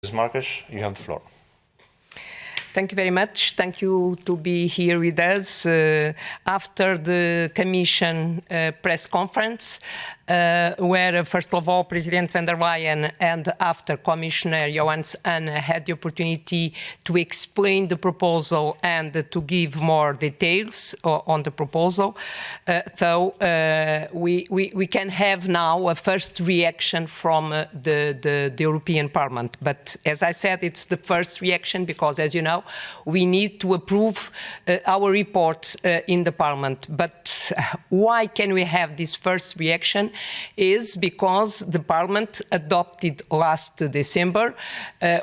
Ms. Marques, you have the floor. Thank you very much. Thank you to be here with us after the Commission press conference, where, first of all, President van der Leyen and after Commissioner Johannes Hahn had the opportunity to explain the proposal and to give more details on the proposal. So we can have now a first reaction from the European Parliament. But as I said, it's the first reaction because, as you know, we need to approve our report in the Parliament. But why can we have this first reaction? Is because the Parliament adopted last December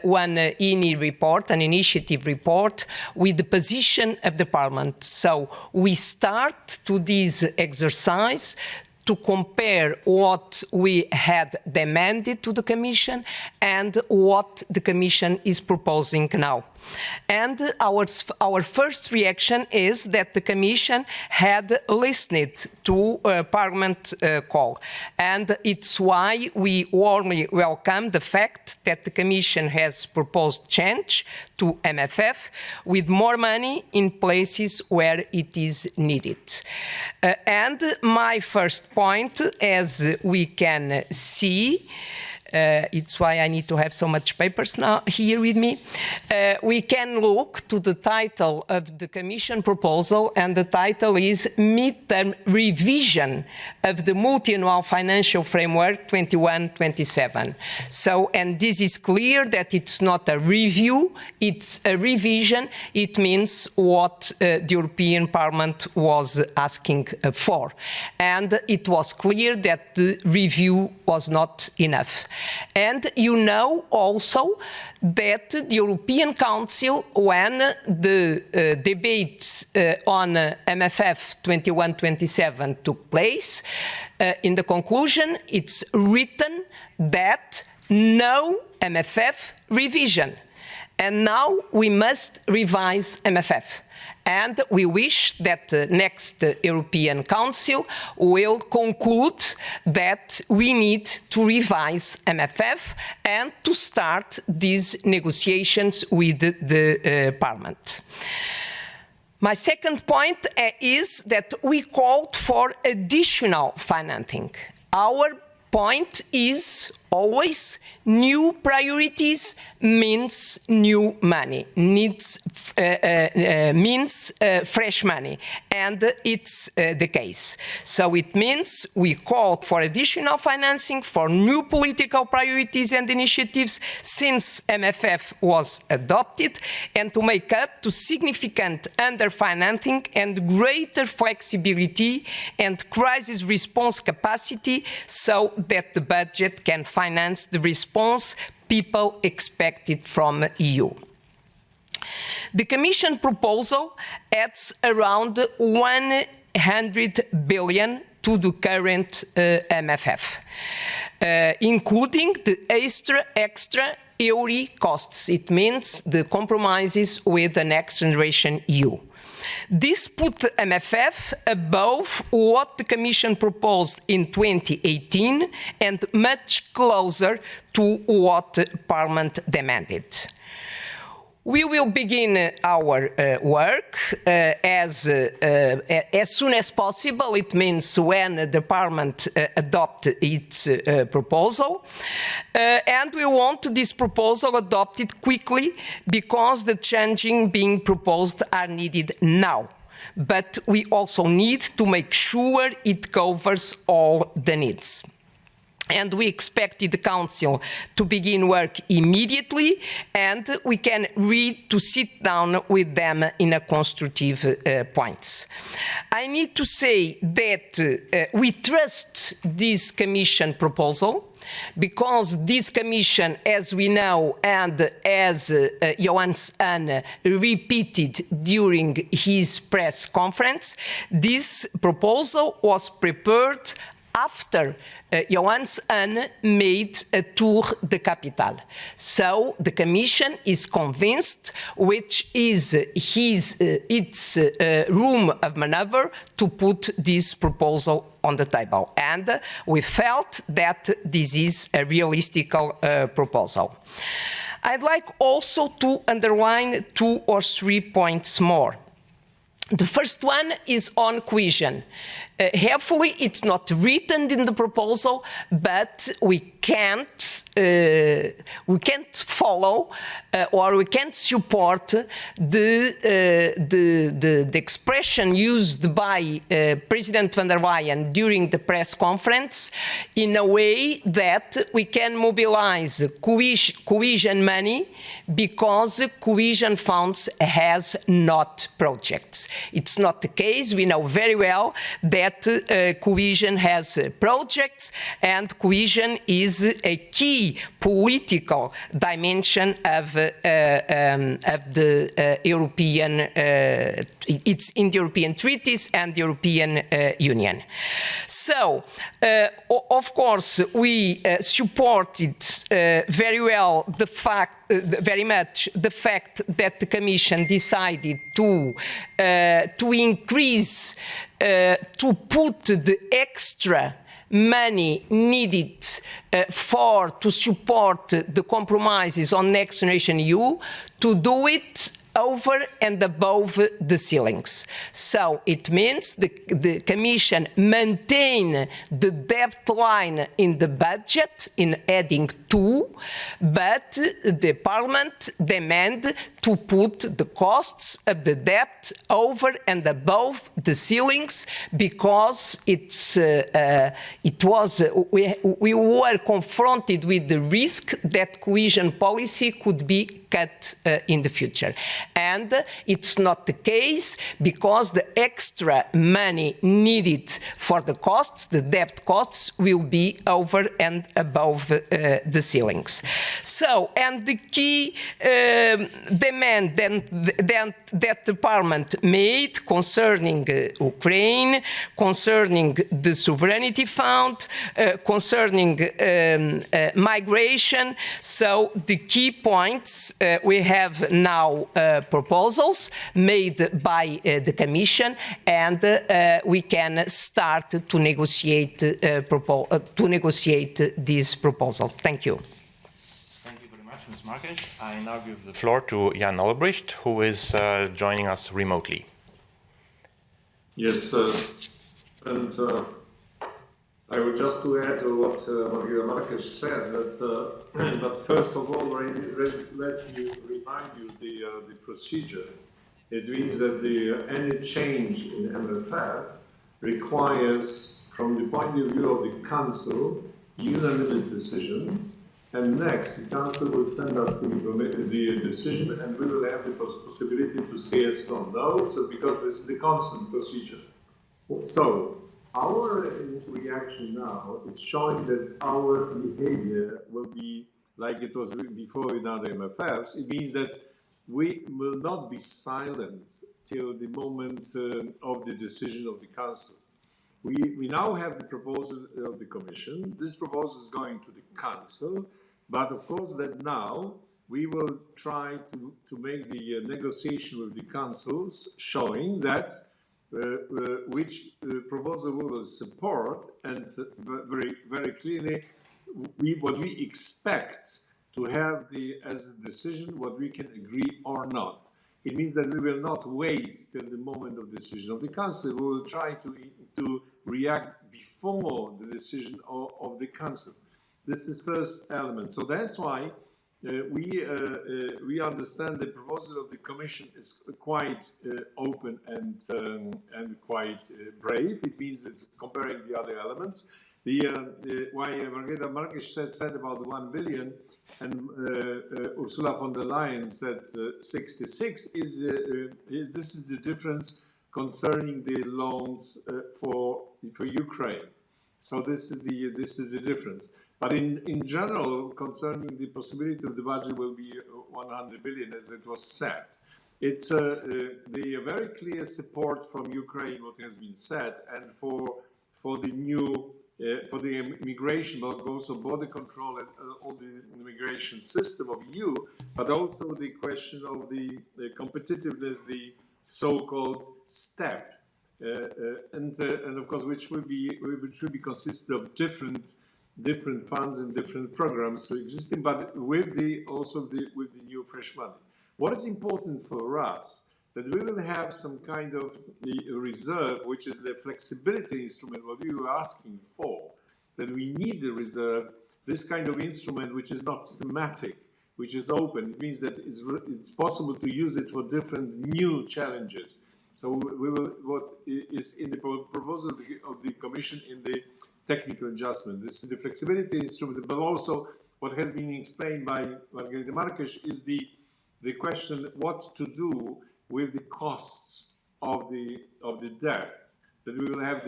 one INI report, an initiative report, with the position of the Parliament. So we start to this exercise to compare what we had demanded to the Commission and what the Commission is proposing now. And our first reaction is that the Commission had listened to Parliament call. And it's why we warmly welcome the fact that the Commission has proposed change to MFF with more money in places where it is needed. And my first point, as we can see, it's why I need to have so much papers now here with me. We can look to the title of the Commission proposal, and the title is Midterm Revision of the Multi-Annual Financial Framework 21-27. So, and this is clear that it's not a review, it's a revision. It means what the European Parliament was asking for. And it was clear that the review was not enough. And you know also that the European Council, when the debate on MFF 21-27 took place, in the conclusion it's written that no MFF revision. And now we must revise MFF. And we wish that the next European Council will conclude that we need to revise MFF and to start these negotiations with the Parliament. My second point is that we called for additional financing. Our point is always new priorities means new money, means fresh money, and it's the case. So it means we called for additional financing for new political priorities and initiatives since MFF was adopted, and to make up to significant underfinancing and greater flexibility and crisis response capacity so that the budget can finance the response people expected from the EU. The Commission proposal adds around 100 billion to the current MFF, including the extra EURI costs. It means the compromises with the NextGenerationEU. This put the MFF above what the Commission proposed in 2018 and much closer to what Parliament demanded. We will begin our work as soon as possible. It means when the Parliament adopts its proposal. And we want this proposal adopted quickly because the changes being proposed are needed now. But we also need to make sure it covers all the needs. And we expected the Council to begin work immediately, and we can read to sit down with them in a constructive points. I need to say that we trust this Commission proposal, because this Commission, as we know, and as Johannes Hahn repeated during his press conference, this proposal was prepared after Johannes Hahn made a tour de capitale. So the Commission is convinced which is its room of maneuver to put this proposal on the table. And we felt that this is a realistic proposal. I'd like also to underline 2 or 3 points more. The first one is on cohesion. Helpfully, it's not written in the proposal, but we can't follow or we can't support the expression used by President van der Leyen during the press conference in a way that we can mobilize cohesion money because cohesion funds has not projects. It's not the case. We know very well that cohesion has projects, and cohesion is a key political dimension of the European, it's in the European treaties and the European Union. So, of course, we supported very well the fact, very much the fact that the Commission decided to increase, to put the extra money needed to support the compromises on Next Generation EU, to do it over and above the ceilings. So it means the Commission maintain the debt line in the budget in heading 2, but the Parliament demand to put the costs of the debt over and above the ceilings because we were confronted with the risk that cohesion policy could be cut in the future. And it's not the case because the extra money needed for the costs, the debt costs, will be over and above the ceilings. So, and the key demand that the Parliament made concerning Ukraine, concerning the Sovereignty Fund, concerning migration. So the key points, we have now proposals made by the Commission, and we can start to negotiate these proposals. Thank you. Thank you very much, Ms. Marquez. I now give the floor to Jan Olbrycht, who is joining us remotely. Yes, and I would just to add to what Margarida Marquez said, that, but first of all, let me remind you the procedure. It means that any change in MFF requires, from the point of view of the Council, unanimous decision, and next the Council will send us the decision, and we will have the possibility to say yes or no, so because this is the constant procedure. So, our reaction now is showing that our behavior will be like it was before in other MFFs. It means that we will not be silent till the moment of the decision of the Council. We now have the proposal of the Commission. This proposal is going to the Council, but of course that now we will try to make the negotiation with the Councils showing that which proposal we will support, and very, very clearly what we expect to have as a decision, what we can agree or not. It means that we will not wait till the moment of decision of the Council. We will try to react before the decision of the Council. This is first element. So that's why we understand the proposal of the Commission is quite open and quite brave. It means it's comparing the other elements. Why Margarida Marquez said about the 1 billion and Ursula von der Leyen said 66 is this is the difference concerning the loans for Ukraine. So this is the difference. But in general, concerning the possibility of the budget will be 100 billion, as it was said. It's the very clear support from Ukraine, what has been said, and for the new, for the immigration, but also border control and all the immigration system of EU, but also the question of the competitiveness, the so-called STEP, and of course, which will be consisted of different different funds and different programs existing, but with the new fresh money. What is important for us, that we will have some kind of the reserve, which is the flexibility instrument, what we were asking for, that we need the reserve, this kind of instrument which is not thematic, which is open. It means that it's possible to use it for different new challenges. So we will, what is in the proposal of the Commission in the technical adjustment. This is the flexibility instrument, but also what has been explained by Margarida Marques is the question what to do with the costs of the debt. That we will have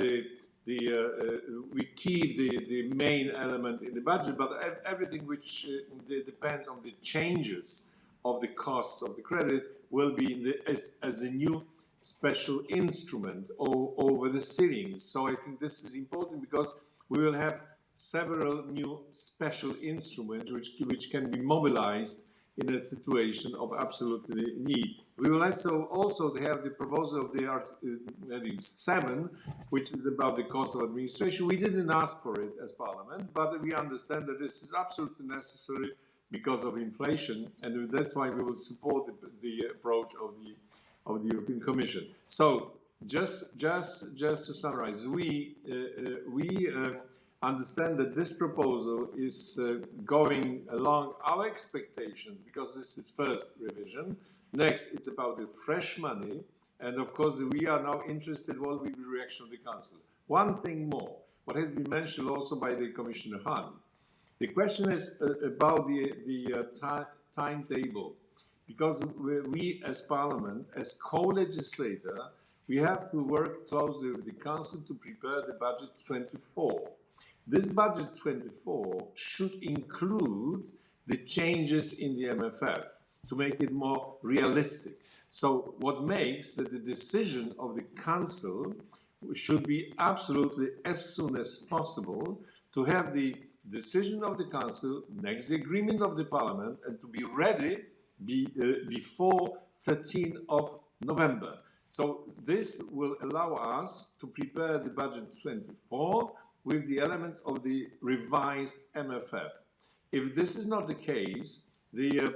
we keep the main element in the budget, but everything which depends on the changes of the costs of the credit will be as a new special instrument over the ceilings. So I think this is important because we will have several new special instruments which can be mobilized in a situation of absolute need. We will also have the proposal of the heading 7, which is about the cost of administration. We didn't ask for it as Parliament, but we understand that this is absolutely necessary because of inflation, and that's why we will support the approach of the European Commission. So just to summarize, we understand that this proposal is going along our expectations because this is first revision. Next, it's about the fresh money. And of course, we are now interested what will be the reaction of the Council. One thing more, what has been mentioned also by the Commissioner Hahn. The question is about the timetable. Because we as Parliament, as co-legislator, we have to work closely with the Council to prepare the budget 24. This budget 24 should include the changes in the MFF to make it more realistic. So what makes that the decision of the Council should be absolutely as soon as possible to have the decision of the Council, next the agreement of the Parliament, and to be ready before 13th of November. So this will allow us to prepare the budget 24 with the elements of the revised MFF. If this is not the case,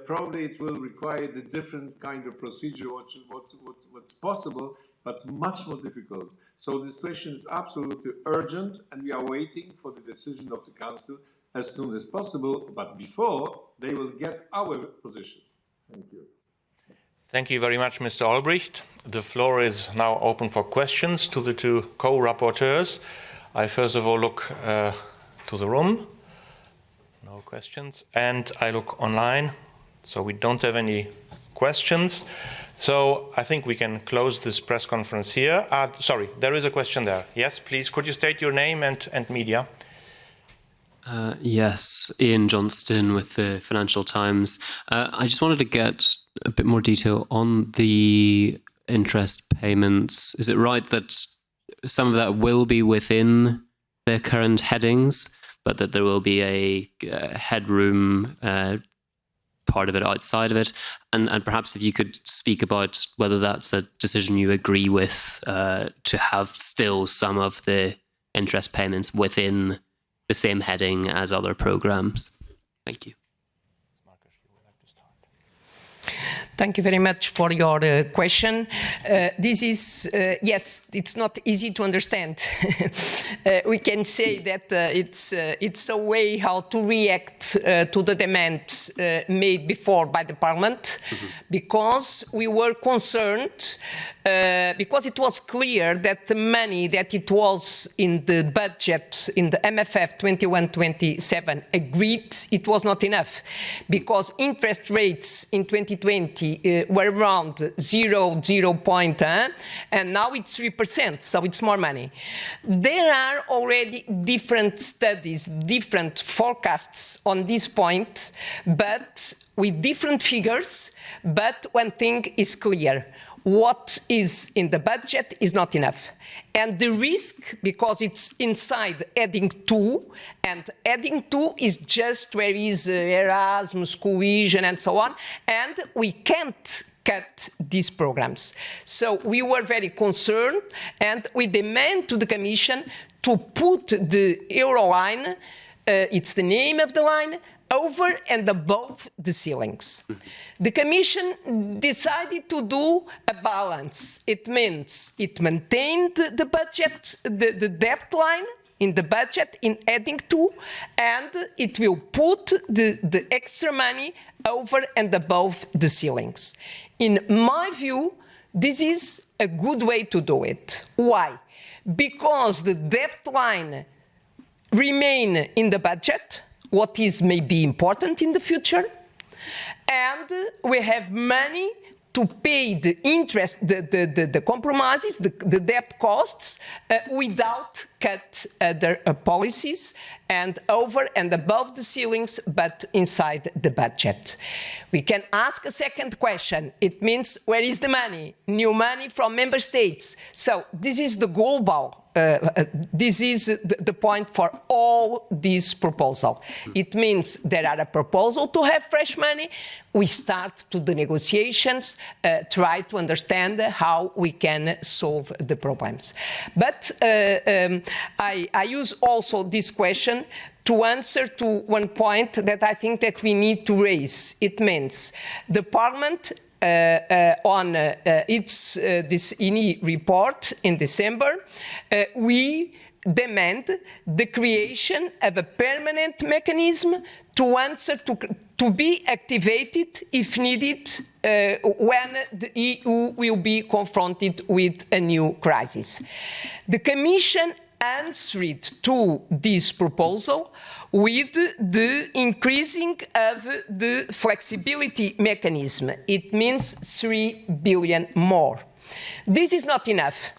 probably it will require the different kind of procedure, what's possible, but much more difficult. So the situation is absolutely urgent, and we are waiting for the decision of the Council as soon as possible, but before they will get our position. Thank you. Thank you very much, Mr. Olbrycht. The floor is now open for questions to the two co-rapporteurs. I first of all look to the room. No questions. And I look online. So we don't have any questions. So I think we can close this press conference here. Sorry, there is a question there. Yes, please. Could you state your name and media? Yes, Ian Johnston with the Financial Times. I just wanted to get a bit more detail on the interest payments. Is it right that some of that will be within their current headings, but that there will be a headroom part of it outside of it? And perhaps if you could speak about whether that's a decision you agree with, to have still some of the interest payments within the same heading as other programs. Thank you. Thank you very much for your question. This is, yes, it's not easy to understand. We can say that it's a way how to react to the demands made before by the Parliament, because we were concerned, because it was clear that the money that it was in the budget, in the MFF 21-27 agreed, it was not enough, because interest rates in 2020 were around 0.1, and now it's 3%, so it's more money. There are already different studies, different forecasts on this point, but with different figures, but one thing is clear. What is in the budget is not enough. And the risk, because it's inside heading 2, and heading 2 is just where is Erasmus, cohesion, and so on, and we can't cut these programs. So we were very concerned, and we demand to the Commission to put the Euroline it's the name of the line, over and above the ceilings. The Commission decided to do a balance. It means it maintained the budget, the debt line in the budget in heading 2, and it will put the extra money over and above the ceilings. In my view, this is a good way to do it. Why? Because the debt line remain in the budget, what is maybe important in the future, and we have money to pay the interest, the compromises, the debt costs, without cut other policies and over and above the ceilings, but inside the budget. We can ask a second question. It means, where is the money? New money from member states. So this is the global. This is the point for all this proposal. It means there are a proposal to have fresh money. We start to the negotiations, try to understand how we can solve the problems. But I use also this question to answer to one point that I think that we need to raise. It means the Parliament on this INI report in December, we demand the creation of a permanent mechanism to answer to be activated if needed when the EU will be confronted with a new crisis. The Commission answered to this proposal with the increasing of the flexibility mechanism. It means 3 billion more. This is not enough.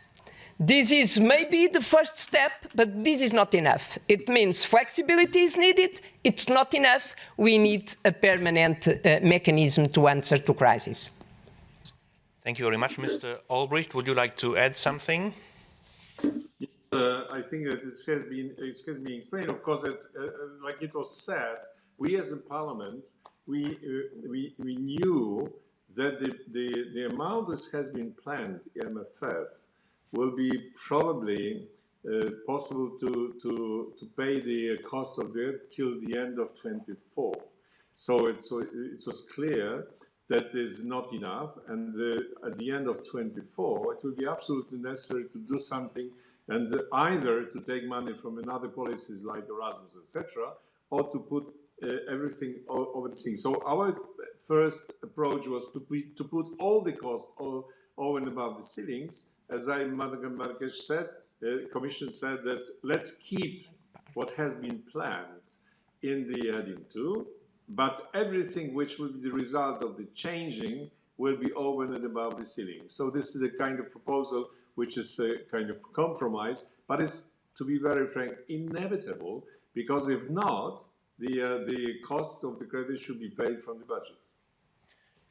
This is maybe the first step, but this is not enough. It means flexibility is needed. It's not enough. We need a permanent mechanism to answer to crisis. Thank you very much, Mr. Albrecht. Would you like to add something? I think that it has been explained. Of course, like it was said, we as a parliament, we knew that the amount that has been planned in MFF will be probably possible to pay the cost of it till the end of 24. So it was clear that is not enough, and at the end of 24, it will be absolutely necessary to do something, and either to take money from another policies like Erasmus, etc., or to put everything over the thing. So our first approach was to put all the costs over and above the ceilings. As Madam Marques said, the Commission said that let's keep what has been planned in the heading 2, but everything which will be the result of the changing will be over and above the ceiling. So this is a kind of proposal which is a kind of compromise, but it's, to be very frank, inevitable, because if not, the costs of the credit should be paid from the budget.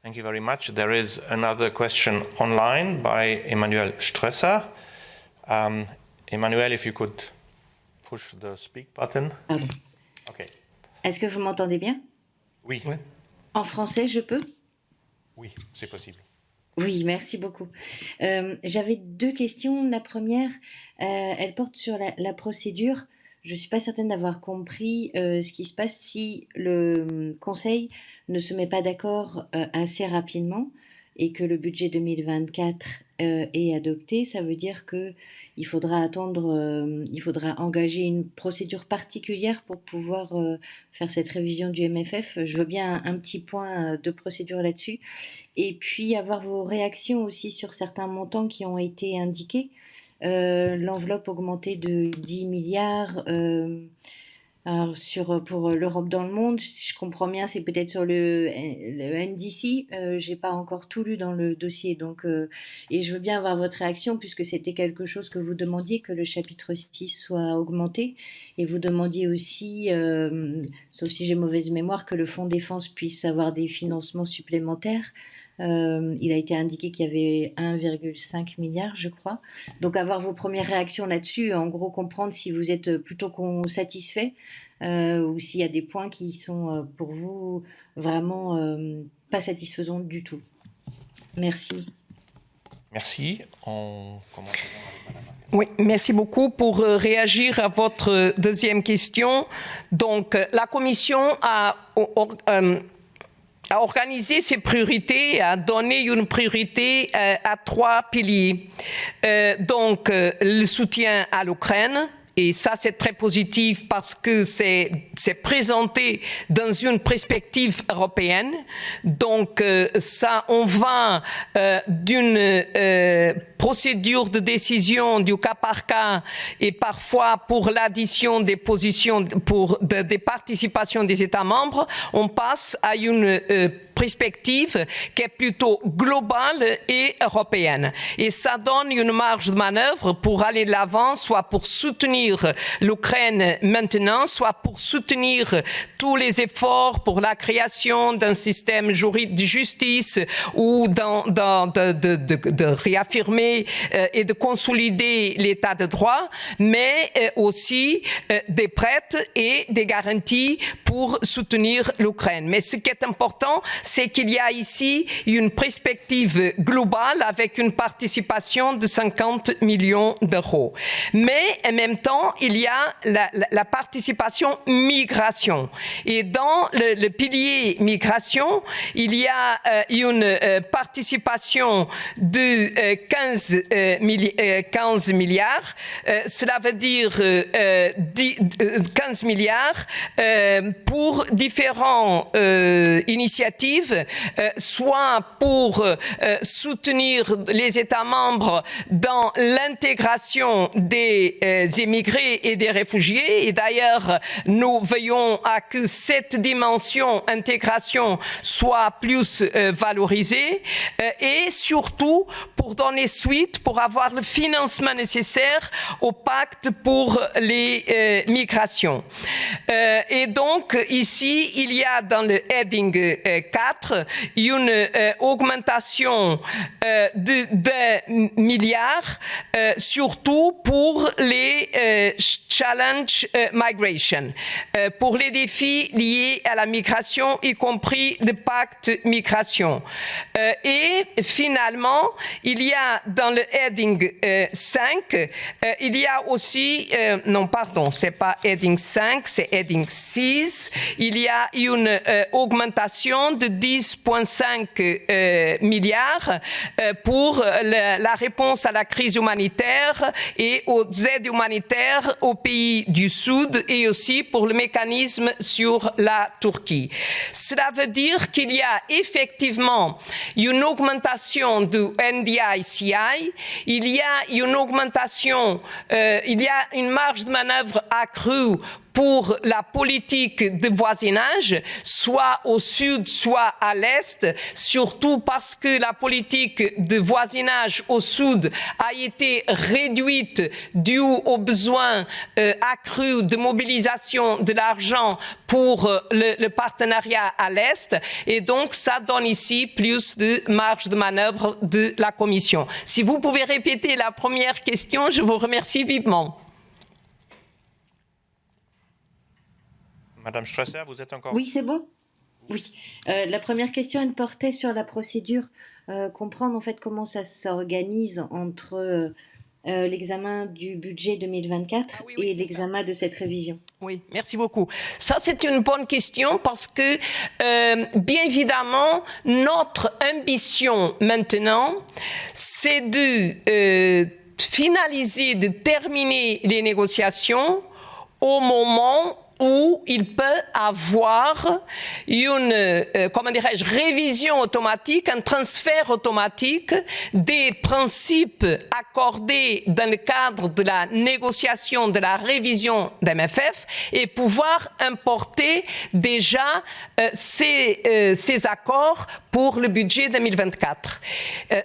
Thank you very much. There is another question online by Emmanuel Stresser. Emmanuel, if you could push the speak button. Pardon. Okay. Est-ce que vous m'entendez bien? Oui. En français, je peux? Oui, c'est possible. Oui, merci beaucoup. J'avais deux questions. La première, elle porte sur la procédure. Je ne suis pas certaine d'avoir compris ce qui se passe si le Conseil ne se met pas d'accord assez rapidement et que le budget 2024 est adopté. Ça veut dire qu'il faudra attendre, il faudra engager une procédure particulière pour pouvoir faire cette révision du MFF. Je veux bien un petit point de procédure là-dessus. Et puis avoir vos réactions aussi sur certains montants qui ont été indiqués. L'enveloppe augmentée de 10 milliards pour l'Europe dans le monde. Si je comprends bien, c'est peut-être sur le NDC. J'ai pas encore tout lu dans le dossier, donc et je veux bien avoir votre réaction puisque c'était quelque chose que vous demandiez, que le chapitre 6 soit augmenté, et vous demandiez aussi, sauf si j'ai mauvaise mémoire, que le fonds défense puisse avoir des financements supplémentaires. Il a été indiqué qu'il y avait 1,5 milliard, je crois. Donc avoir vos premières réactions là-dessus, en gros comprendre si vous êtes plutôt satisfait ou s'il y a des points qui sont pour vous vraiment pas satisfaisants du tout. Merci. Merci. On commence avec Madame Marques. Oui, merci beaucoup pour réagir à votre deuxième question. Donc, la Commission a organisé ses priorités, a donné une priorité à 3 piliers. Donc, le soutien à l'Ukraine. Et ça, c'est très positif parce que c'est présenté dans une perspective européenne. Donc, ça, on va d'une procédure de décision du cas par cas et parfois pour l'addition des positions, des participations des États membres, on passe à une perspective qui est plutôt globale et européenne. Et ça donne une marge de manœuvre pour aller de l'avant, soit pour soutenir l'Ukraine maintenant, soit pour soutenir tous les efforts pour la création d'un système de justice ou de réaffirmer et de consolider l'état de droit, mais aussi des prêts et des garanties pour soutenir l'Ukraine. Mais ce qui est important, c'est qu'il y a ici une perspective globale avec une participation de 50 millions d'euros. Mais en même temps, il y a la participation migration. Et dans le pilier migration, il y a une participation de 15 milliards. Cela veut dire 15 milliards pour différentes initiatives, soit pour soutenir les États membres dans l'intégration des immigrés et des réfugiés. Et d'ailleurs, nous veillons à que cette dimension intégration soit plus valorisée et surtout pour donner suite, pour avoir le financement nécessaire au pacte pour les migrations. Et donc, ici, il y a dans le heading 4 une augmentation de 2 milliards, surtout pour les challenge migration, pour les défis liés à la migration, y compris le pacte migration. Et finalement, il y a dans le heading 5, il y a aussi, non pardon, c'est pas heading 5, c'est heading 6, il y a une augmentation de 10,5 milliards pour la réponse à la crise humanitaire et aux aides humanitaires aux pays du Sud et aussi pour le mécanisme sur la Turquie. Cela veut dire qu'il y a effectivement une augmentation du NDI-CI, il y a une augmentation, il y a une marge de manœuvre accrue pour la politique de voisinage, soit au sud, soit à l'est, surtout parce que la politique de voisinage au sud a été réduite dû aux besoins accrus de mobilisation de l'argent pour le partenariat à l'est, et donc ça donne ici plus de marge de manœuvre de la Commission. Si vous pouvez répéter la première question, je vous remercie vivement. Madame Stresser, vous êtes encore... Oui, c'est bon. Oui. La première question, elle portait sur la procédure. Comprendre en fait comment ça s'organise entre l'examen du budget 2024 et l'examen de cette révision. Oui, merci beaucoup. Ça, c'est une bonne question parce que, bien évidemment, notre ambition maintenant, c'est de finaliser, de terminer les négociations au moment où il peut avoir une, comment dirais-je, révision automatique, un transfert automatique des principes accordés dans le cadre de la négociation de la révision des MFF et pouvoir importer déjà ces accords pour le budget 2024.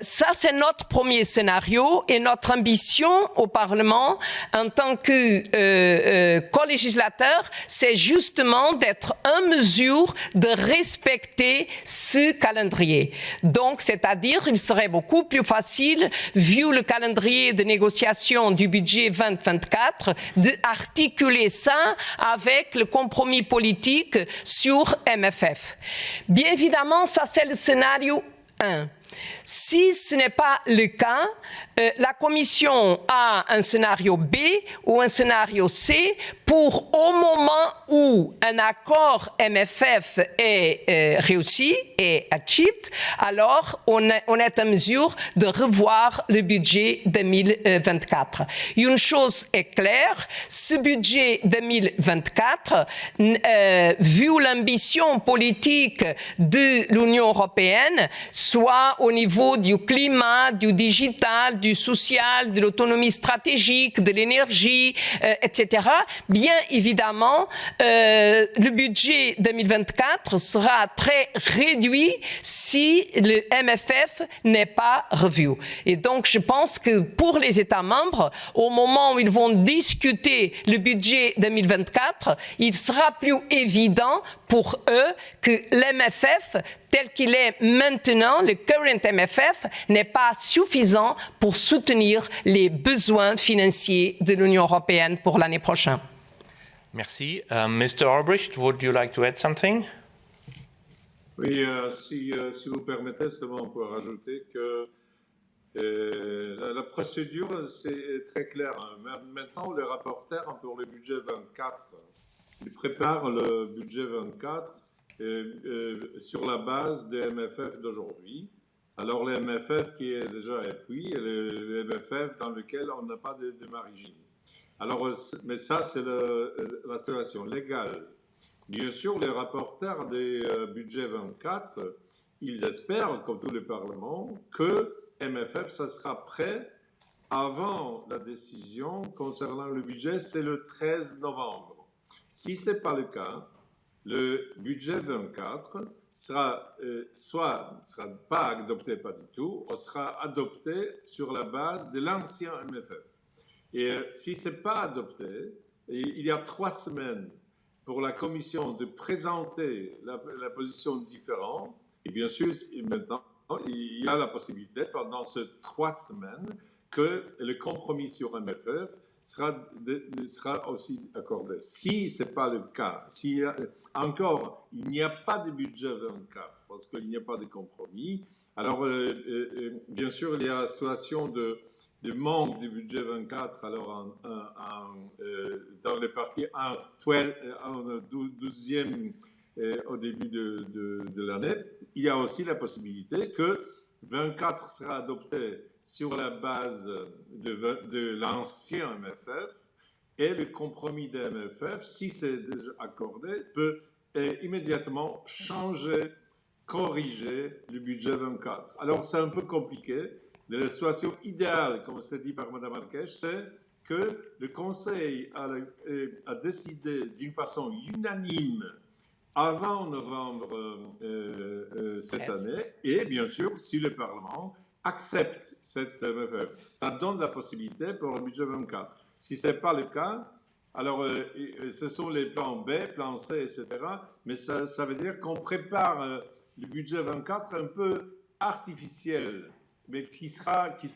Ça, c'est notre premier scénario et notre ambition au Parlement en tant que co-législateur, c'est justement d'être en mesure de respecter ce calendrier. Donc, c'est-à-dire, il serait beaucoup plus facile, vu le calendrier de négociation du budget 2024, d'articuler ça avec le compromis politique sur MFF. Bien évidemment, ça c'est le scénario 1. Si ce n'est pas le cas, la Commission a un scénario B ou un scénario C pour au moment où un accord MFF est réussi et achieved, alors on est en mesure de revoir le budget 2024. Une chose est claire, ce budget 2024, vu l'ambition politique de l'Union européenne, soit au niveau du climat, du digital, du social, de l'autonomie stratégique, de l'énergie, etc., bien évidemment, le budget 2024 sera très réduit si le MFF n'est pas revu. Et donc, je pense que pour les États membres, au moment où ils vont discuter le budget 2024, il sera plus évident pour eux que l'MFF, tel qu'il est maintenant, le current MFF, n'est pas suffisant pour soutenir les besoins financiers de l'Union européenne pour l'année prochaine. Merci. Mr. Albrecht, would you like to add something? Oui, si vous permettez, seulement pour rajouter que la procédure, c'est très clair. Maintenant, le rapporteur pour le budget 24, il prépare le budget 24 sur la base des MFF d'aujourd'hui. Alors, le MFF qui est déjà appuyé et le MFF dans lequel on n'a pas de margine. Alors, mais ça, c'est la situation légale. Bien sûr, les rapporteurs des budgets 24, ils espèrent, comme tout le Parlement, que MFF, ça sera prêt avant la décision concernant le budget, c'est le 13 novembre. Si ce n'est pas le cas, le budget 24 sera sera pas adopté, pas du tout, ou sera adopté sur la base de l'ancien MFF. Et si ce n'est pas adopté, il y a 3 semaines pour la Commission de présenter la position différente. Et bien sûr, maintenant, il y a la possibilité pendant ces 3 semaines que le compromis sur MFF sera aussi accordé. Si ce n'est pas le cas, si encore il n'y a pas de budget 24 parce qu'il n'y a pas de compromis, alors bien sûr il y a la situation de manque du budget 24 alors dans les parties 12e au début de l'année. Il y a aussi la possibilité que 24 sera adopté sur la base de l'ancien MFF et le compromis de MFF, si c'est déjà accordé, peut immédiatement changer, corriger le budget 24. Alors c'est un peu compliqué. La situation idéale, comme c'est dit par Mme Marques, c'est que le Conseil a décidé d'une façon unanime avant novembre cette année, et bien sûr, si le Parlement accepte cette MFF, ça donne la possibilité pour le budget 24. Si ce n'est pas le cas, alors ce sont les plans B, plans C, etc., mais ça veut dire qu'on prépare le budget 24 un peu artificiel, mais qui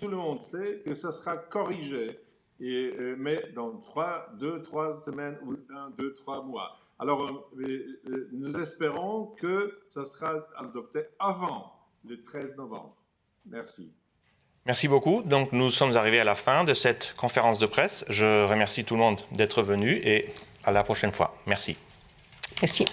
tout le monde sait que ça sera corrigé, mais dans 2-3 semaines ou 1-2-3 mois. Alors, nous espérons que ça sera adopté avant le 13 novembre. Merci. Merci beaucoup. Donc, nous sommes arrivés à la fin de cette conférence de presse. Je remercie tout le monde d'être venu et à la prochaine fois. Merci. Merci.